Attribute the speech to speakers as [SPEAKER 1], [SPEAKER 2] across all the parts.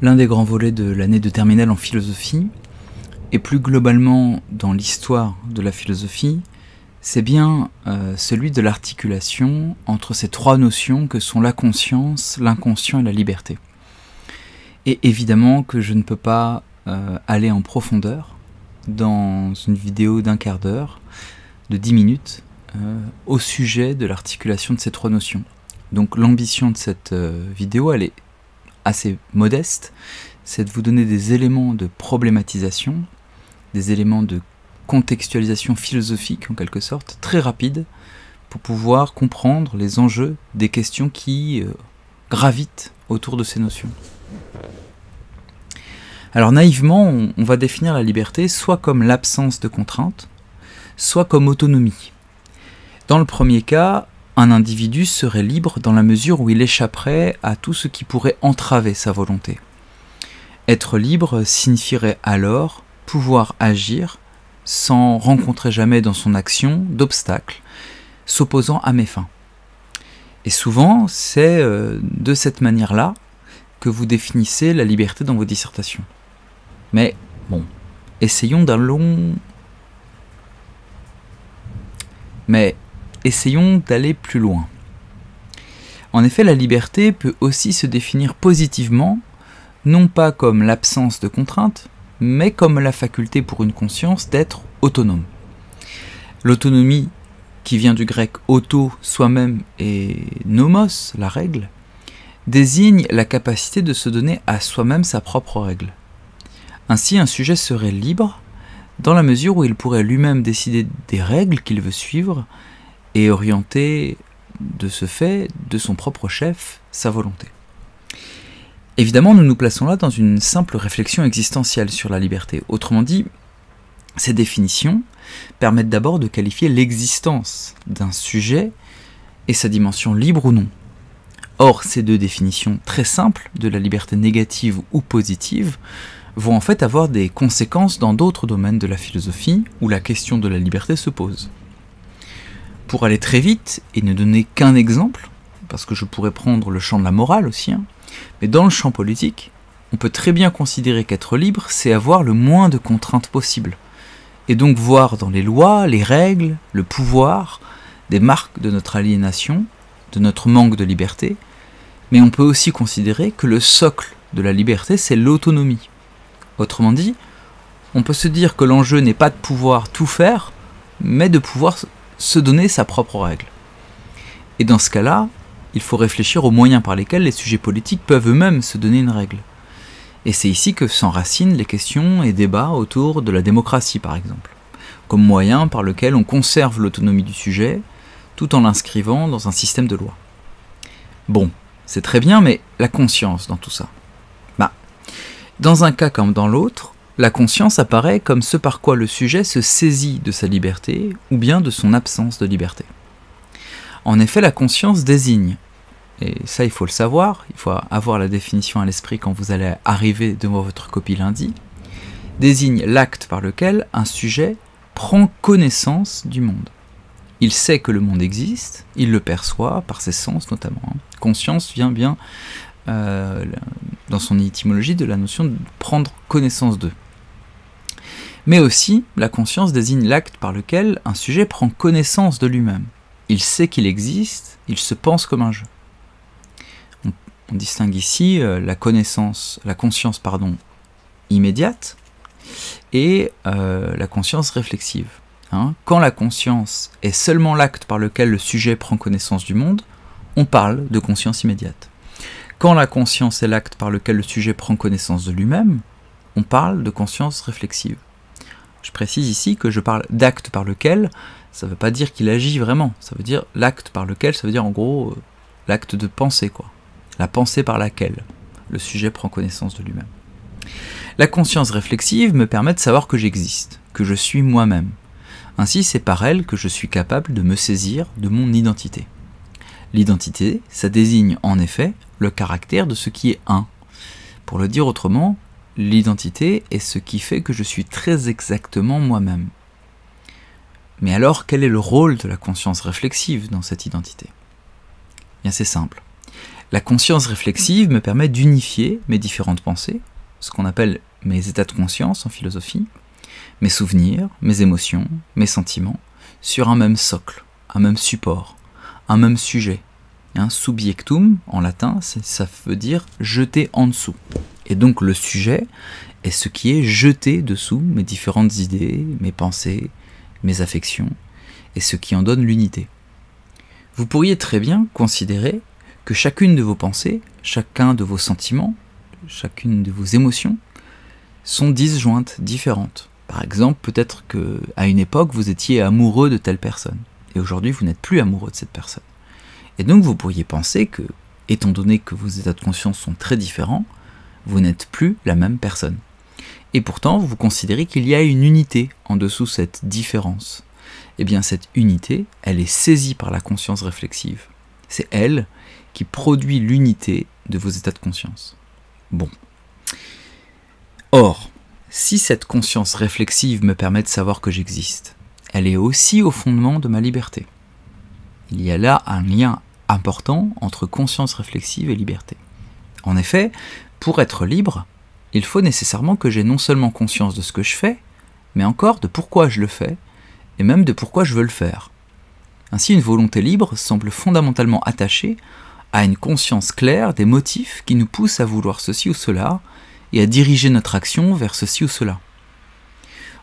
[SPEAKER 1] l'un des grands volets de l'année de terminale en philosophie, et plus globalement dans l'histoire de la philosophie, c'est bien celui de l'articulation entre ces trois notions que sont la conscience, l'inconscient et la liberté. Et évidemment que je ne peux pas aller en profondeur dans une vidéo d'un quart d'heure, de 10 minutes, au sujet de l'articulation de ces trois notions. Donc l'ambition de cette vidéo, elle est assez modeste, c'est de vous donner des éléments de problématisation, des éléments de contextualisation philosophique en quelque sorte, très rapides, pour pouvoir comprendre les enjeux des questions qui gravitent autour de ces notions. Alors naïvement, on va définir la liberté soit comme l'absence de contraintes, soit comme autonomie. Dans le premier cas, un individu serait libre dans la mesure où il échapperait à tout ce qui pourrait entraver sa volonté. Être libre signifierait alors pouvoir agir sans rencontrer jamais dans son action d'obstacles s'opposant à mes fins. Et souvent, c'est de cette manière-là que vous définissez la liberté dans vos dissertations. Mais bon, essayons d'aller plus loin. En effet, la liberté peut aussi se définir positivement, non pas comme l'absence de contraintes, mais comme la faculté pour une conscience d'être autonome. L'autonomie, qui vient du grec auto, soi-même, et nomos, la règle, désigne la capacité de se donner à soi-même sa propre règle. Ainsi, un sujet serait libre dans la mesure où il pourrait lui-même décider des règles qu'il veut suivre et orienter de ce fait, de son propre chef, sa volonté. Évidemment, nous nous plaçons là dans une simple réflexion existentielle sur la liberté. Autrement dit, ces définitions permettent d'abord de qualifier l'existence d'un sujet et sa dimension libre ou non. Or, ces deux définitions très simples de la liberté négative ou positive vont en fait avoir des conséquences dans d'autres domaines de la philosophie où la question de la liberté se pose. Pour aller très vite et ne donner qu'un exemple, parce que je pourrais prendre le champ de la morale aussi, mais dans le champ politique, on peut très bien considérer qu'être libre, c'est avoir le moins de contraintes possible, et donc voir dans les lois, les règles, le pouvoir, des marques de notre aliénation, de notre manque de liberté, mais on peut aussi considérer que le socle de la liberté, c'est l'autonomie. Autrement dit, on peut se dire que l'enjeu n'est pas de pouvoir tout faire, mais de pouvoir se donner sa propre règle. Et dans ce cas-là, il faut réfléchir aux moyens par lesquels les sujets politiques peuvent eux-mêmes se donner une règle. Et c'est ici que s'enracinent les questions et débats autour de la démocratie, par exemple, comme moyen par lequel on conserve l'autonomie du sujet, tout en l'inscrivant dans un système de loi. Bon, c'est très bien, mais la conscience dans tout ça. Dans un cas comme dans l'autre, la conscience apparaît comme ce par quoi le sujet se saisit de sa liberté ou bien de son absence de liberté. En effet, la conscience désigne, et ça il faut le savoir, il faut avoir la définition à l'esprit quand vous allez arriver devant votre copie lundi, désigne l'acte par lequel un sujet prend connaissance du monde. Il sait que le monde existe, il le perçoit par ses sens notamment. Conscience vient bien dans son étymologie de la notion de prendre connaissance d'eux. Mais aussi, la conscience désigne l'acte par lequel un sujet prend connaissance de lui-même. Il sait qu'il existe, il se pense comme un jeu. On distingue ici la conscience immédiate et la conscience réflexive. Quand la conscience est seulement l'acte par lequel le sujet prend connaissance du monde, on parle de conscience immédiate. Quand la conscience est l'acte par lequel le sujet prend connaissance de lui-même, on parle de conscience réflexive. Je précise ici que je parle d'acte par lequel, ça ne veut pas dire qu'il agit vraiment, ça veut dire l'acte par lequel, ça veut dire en gros l'acte de pensée, quoi. La pensée par laquelle le sujet prend connaissance de lui-même. La conscience réflexive me permet de savoir que j'existe, que je suis moi-même. Ainsi, c'est par elle que je suis capable de me saisir de mon identité. L'identité, ça désigne en effet le caractère de ce qui est un. Pour le dire autrement, l'identité est ce qui fait que je suis très exactement moi-même. Mais alors, quel est le rôle de la conscience réflexive dans cette identité ? Bien, c'est simple. La conscience réflexive me permet d'unifier mes différentes pensées, ce qu'on appelle mes états de conscience en philosophie, mes souvenirs, mes émotions, mes sentiments, sur un même socle, un même support, un même sujet. Subjectum, en latin, ça veut dire jeter en dessous. Et donc le sujet est ce qui est jeté dessous mes différentes idées, mes pensées, mes affections, et ce qui en donne l'unité. Vous pourriez très bien considérer que chacune de vos pensées, chacun de vos sentiments, chacune de vos émotions sont disjointes, différentes. Par exemple, peut-être qu'à une époque, vous étiez amoureux de telle personne, et aujourd'hui, vous n'êtes plus amoureux de cette personne. Et donc, vous pourriez penser que, étant donné que vos états de conscience sont très différents, vous n'êtes plus la même personne. Et pourtant, vous considérez qu'il y a une unité en dessous de cette différence. Eh bien, cette unité, elle est saisie par la conscience réflexive. C'est elle qui produit l'unité de vos états de conscience. Bon. Or, si cette conscience réflexive me permet de savoir que j'existe, elle est aussi au fondement de ma liberté. Il y a là un lien important entre conscience réflexive et liberté. En effet, pour être libre, il faut nécessairement que j'aie non seulement conscience de ce que je fais, mais encore de pourquoi je le fais, et même de pourquoi je veux le faire. Ainsi, une volonté libre semble fondamentalement attachée à une conscience claire des motifs qui nous poussent à vouloir ceci ou cela, et à diriger notre action vers ceci ou cela.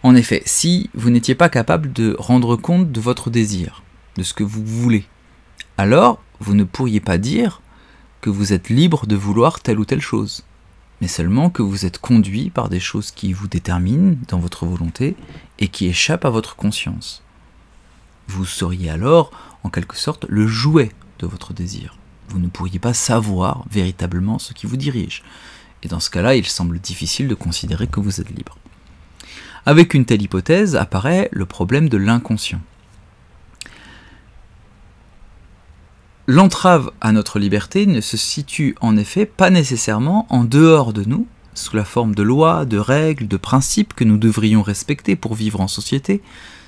[SPEAKER 1] En effet, si vous n'étiez pas capable de rendre compte de votre désir, de ce que vous voulez, alors vous ne pourriez pas dire que vous êtes libre de vouloir telle ou telle chose, mais seulement que vous êtes conduit par des choses qui vous déterminent dans votre volonté et qui échappent à votre conscience. Vous seriez alors, en quelque sorte, le jouet de votre désir. Vous ne pourriez pas savoir véritablement ce qui vous dirige. Et dans ce cas-là, il semble difficile de considérer que vous êtes libre. Avec une telle hypothèse apparaît le problème de l'inconscient. L'entrave à notre liberté ne se situe en effet pas nécessairement en dehors de nous, sous la forme de lois, de règles, de principes que nous devrions respecter pour vivre en société.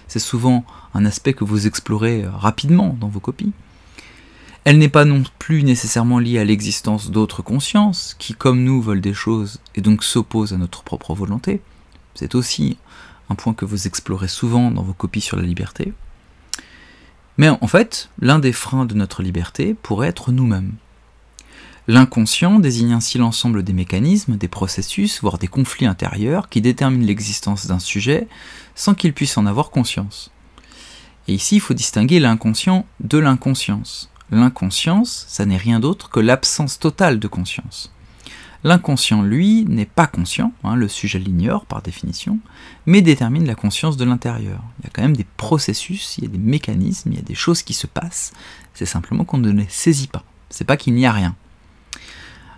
[SPEAKER 1] C'est souvent un aspect que vous explorez rapidement dans vos copies. Elle n'est pas non plus nécessairement liée à l'existence d'autres consciences qui, comme nous, veulent des choses et donc s'opposent à notre propre volonté. C'est aussi un point que vous explorez souvent dans vos copies sur la liberté. Mais en fait, l'un des freins de notre liberté pourrait être nous-mêmes. L'inconscient désigne ainsi l'ensemble des mécanismes, des processus, voire des conflits intérieurs qui déterminent l'existence d'un sujet sans qu'il puisse en avoir conscience. Et ici, il faut distinguer l'inconscient de l'inconscience. L'inconscience, ça n'est rien d'autre que l'absence totale de conscience. L'inconscient, lui, n'est pas conscient, le sujet l'ignore par définition, mais détermine la conscience de l'intérieur. Il y a quand même des processus, il y a des mécanismes, il y a des choses qui se passent, c'est simplement qu'on ne les saisit pas, c'est pas qu'il n'y a rien.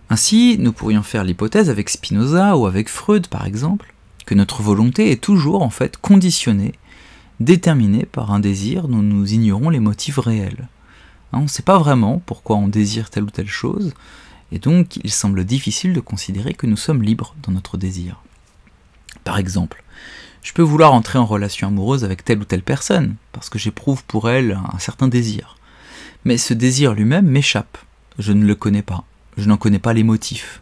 [SPEAKER 1] Ainsi, nous pourrions faire l'hypothèse avec Spinoza ou avec Freud par exemple, que notre volonté est toujours en fait conditionnée, déterminée par un désir dont nous ignorons les motifs réels. On ne sait pas vraiment pourquoi on désire telle ou telle chose, et donc il semble difficile de considérer que nous sommes libres dans notre désir. Par exemple, je peux vouloir entrer en relation amoureuse avec telle ou telle personne, parce que j'éprouve pour elle un certain désir. Mais ce désir lui-même m'échappe, je ne le connais pas, je n'en connais pas les motifs.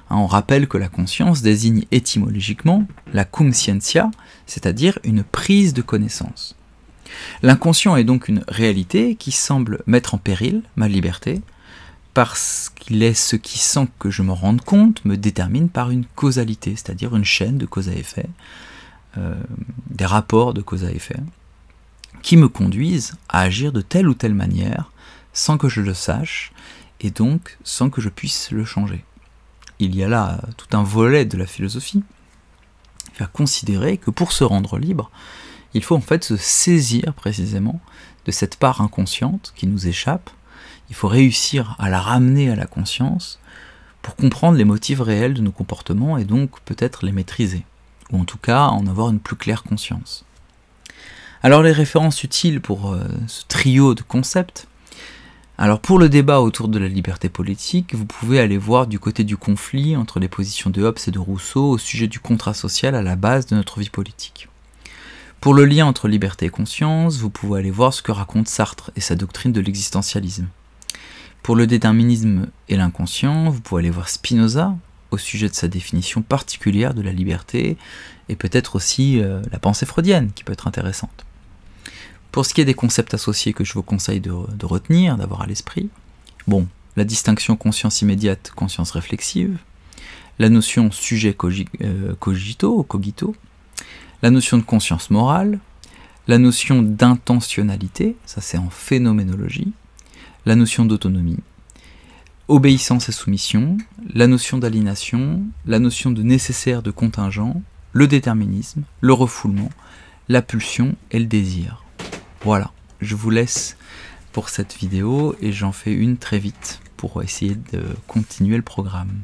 [SPEAKER 1] On rappelle que la conscience désigne étymologiquement la conscientia, c'est-à-dire une prise de connaissance. L'inconscient est donc une réalité qui semble mettre en péril ma liberté, parce qu'il est ce qui, sans que je me rende compte, me détermine par une causalité, c'est-à-dire une chaîne de cause à effet, des rapports de cause à effet, qui me conduisent à agir de telle ou telle manière, sans que je le sache, et donc sans que je puisse le changer. Il y a là tout un volet de la philosophie, faire considérer que pour se rendre libre, il faut en fait se saisir précisément de cette part inconsciente qui nous échappe. Il faut réussir à la ramener à la conscience pour comprendre les motifs réels de nos comportements et donc peut-être les maîtriser, ou en tout cas en avoir une plus claire conscience. Alors les références utiles pour ce trio de concepts. Alors pour le débat autour de la liberté politique, vous pouvez aller voir du côté du conflit entre les positions de Hobbes et de Rousseau au sujet du contrat social à la base de notre vie politique. Pour le lien entre liberté et conscience, vous pouvez aller voir ce que raconte Sartre et sa doctrine de l'existentialisme. Pour le déterminisme et l'inconscient, vous pouvez aller voir Spinoza au sujet de sa définition particulière de la liberté, et peut-être aussi la pensée freudienne qui peut être intéressante. Pour ce qui est des concepts associés que je vous conseille de retenir, d'avoir à l'esprit, bon, la distinction conscience immédiate, conscience réflexive, la notion sujet cogito, la notion de conscience morale, la notion d'intentionnalité, ça c'est en phénoménologie, la notion d'autonomie, obéissance et soumission, la notion d'aliénation, la notion de nécessaire, de contingent, le déterminisme, le refoulement, la pulsion et le désir. Voilà, je vous laisse pour cette vidéo et j'en fais une très vite pour essayer de continuer le programme.